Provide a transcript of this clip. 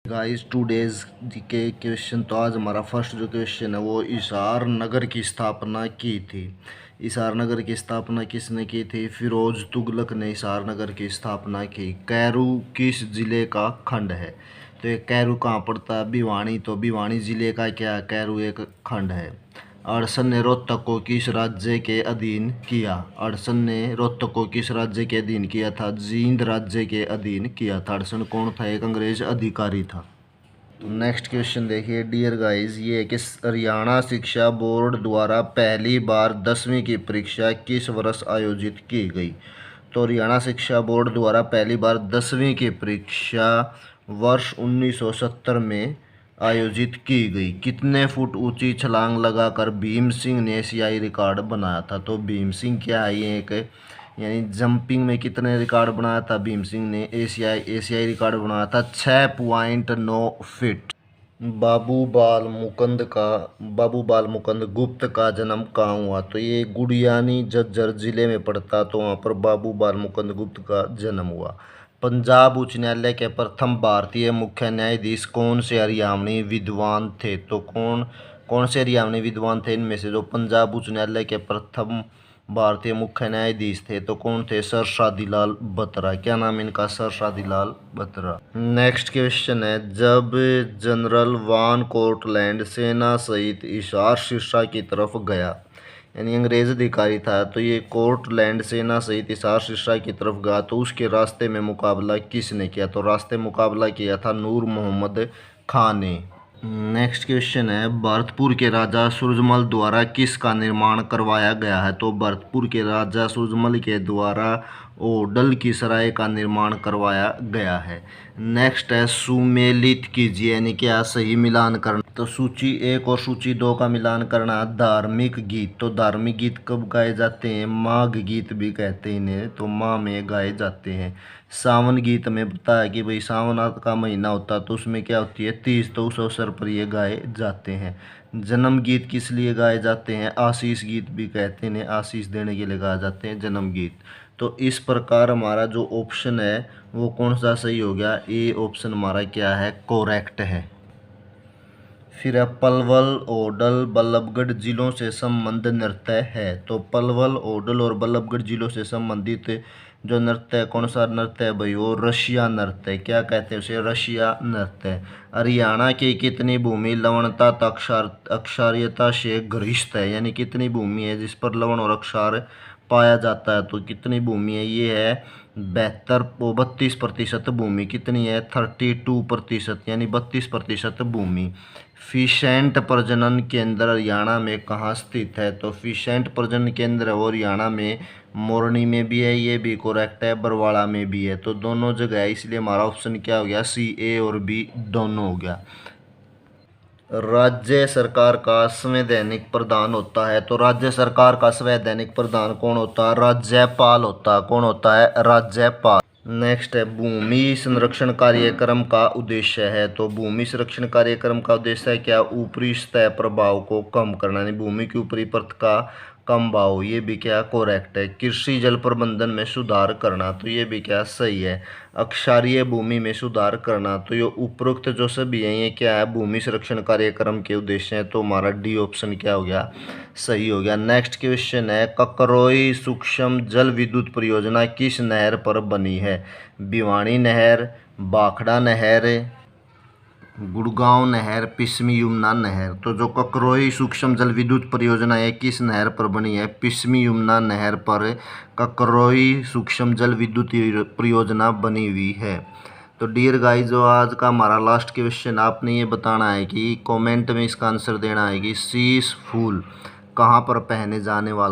Guys today's के question. तो आज हमारा फर्स्ट जो क्वेश्चन है वो हिसार नगर की स्थापना की थी। हिसार नगर की स्थापना किसने की थी? फिरोज तुगलक ने हिसार नगर की स्थापना की। कैरू किस जिले का खंड है? तो ये कैरू कहाँ पड़ता है? भिवानी। तो भिवानी जिले का क्या? कैरू एक खंड है। अड़सन ने रोहतक को किस राज्य के अधीन किया? अड़सन ने रोहतक को किस राज्य के अधीन किया था? जींद राज्य के अधीन किया था। अड़सन कौन था? एक अंग्रेज अधिकारी था। तो नेक्स्ट क्वेश्चन देखिए डियर गाइस, ये है कि हरियाणा शिक्षा बोर्ड द्वारा पहली बार 10वीं की परीक्षा किस वर्ष आयोजित की गई? तो हरियाणा शिक्षा बोर्ड द्वारा पहली बार 10वीं की परीक्षा वर्ष 1970 में आयोजित की गई। कितने फुट ऊंची छलांग लगाकर भीम सिंह ने एशियाई रिकॉर्ड बनाया था? तो भीम सिंह क्या है? ये एक यानी जंपिंग में कितने रिकॉर्ड बनाया था भीम सिंह ने? एशियाई रिकॉर्ड बनाया था 6.9 फीट। बाबू बाल मुकुंद गुप्त का जन्म कहाँ हुआ? तो ये गुड़ियानी झज्जर जिले में पड़ता, तो वहाँ पर बाबू बाल मुकुंद गुप्त का जन्म हुआ। पंजाब उच्च न्यायालय के प्रथम भारतीय मुख्य न्यायाधीश कौन से हरियाणवी विद्वान थे? तो कौन से हरियाणवी विद्वान थे इनमें से जो पंजाब उच्च न्यायालय के प्रथम भारतीय मुख्य न्यायाधीश थे? तो कौन थे? सर शादीलाल बत्रा। क्या नाम इनका? Sir Shadilal Batra. Next question है, जब जनरल वान कोर्टलैंड सेना सहित हिसार सिरसा की तरफ गया, यानी अंग्रेज अधिकारी था, तो ये कोर्टलैंड सेना सहित हिसार सिरसा की तरफ गया, तो उसके रास्ते में मुकाबला किसने किया? तो रास्ते मुकाबला किया था नूर मोहम्मद खान ने। नेक्स्ट क्वेश्चन है, भरतपुर के राजा सूरजमल द्वारा किसका निर्माण करवाया गया है? तो भरतपुर के राजा सूरजमल के द्वारा ओडल की सराय का निर्माण करवाया गया है। नेक्स्ट है, सुमेलित कीजिए, यानी क्या? सही मिलान करना। तो सूची 1 और सूची 2 का मिलान करना। धार्मिक गीत, तो धार्मिक गीत कब गाए जाते हैं? माघ गीत भी कहते हैं इन्हें, तो माह में गाए जाते हैं। सावन गीत में बताया कि भाई सावन का महीना होता है तो उसमें क्या होती है? तीज, तो उस अवसर पर ये गाए जाते हैं। जन्म गीत किस लिए गाए जाते हैं? आशीष गीत भी कहते हैं, आशीष देने के लिए गाए जाते हैं जन्म गीत। तो इस प्रकार हमारा जो ऑप्शन है वो कौन सा सही हो गया? ए ऑप्शन हमारा क्या है? कोरेक्ट है। फिर है, पलवल ओडल बल्लभगढ़ जिलों से संबंध नृत्य है। तो पलवल ओडल और बल्लभगढ़ जिलों से संबंधित जो नृत्य है, कौन सा नृत्य है भाई? वो रशिया नृत्य है। क्या कहते हैं उसे? रशिया नृत्य। हरियाणा की कितनी भूमि लवणता अक्षार्यता से ग्रस्त है? यानी कितनी भूमि है जिस पर लवण और अक्षार पाया जाता है? तो कितनी भूमि है? ये है 32% भूमि। कितनी है? 32%, यानी 32% भूमि। फिशेंट प्रजनन केंद्र हरियाणा में कहाँ स्थित है? तो फिशेंट प्रजनन केंद्र वो हरियाणा में मोरनी में भी है, ये भी करेक्ट है, बरवाड़ा में भी है, तो दोनों जगह है, इसलिए हमारा ऑप्शन क्या हो गया? सी, ए और बी दोनों हो गया। राज्य सरकार का संवैधानिक प्रधान होता है, तो राज्य सरकार का संवैधानिक प्रधान कौन होता है? राज्यपाल होता है। कौन होता है? राज्यपाल। नेक्स्ट है, भूमि संरक्षण कार्यक्रम का उद्देश्य है। तो भूमि संरक्षण कार्यक्रम का उद्देश्य है क्या? ऊपरी सतह प्रभाव को कम करना, यानी भूमि की ऊपरी परत का कम भाव, ये भी क्या? करेक्ट है। कृषि जल प्रबंधन में सुधार करना, तो ये भी क्या? सही है। अक्षारीय भूमि में सुधार करना, तो ये उपरोक्त जो सभी है ये क्या है? भूमि संरक्षण कार्यक्रम के उद्देश्य है, तो हमारा डी ऑप्शन क्या हो गया? सही हो गया। नेक्स्ट क्वेश्चन है, ककरोई सूक्ष्म जल विद्युत परियोजना किस नहर पर बनी है? भिवानी नहर, भाखड़ा नहर, गुड़गांव नहर, पिस्मी यमुना नहर। तो जो ककरोई सूक्ष्म जल विद्युत परियोजना है किस नहर पर बनी है? पिस्मी यमुना नहर पर ककरोई सूक्ष्म जल विद्युत परियोजना बनी हुई है। तो डियर गाइस, जो आज का हमारा लास्ट क्वेश्चन, आपने ये बताना है कि कमेंट में इसका आंसर देना है कि शीश फूल कहाँ पर पहने जाने वाला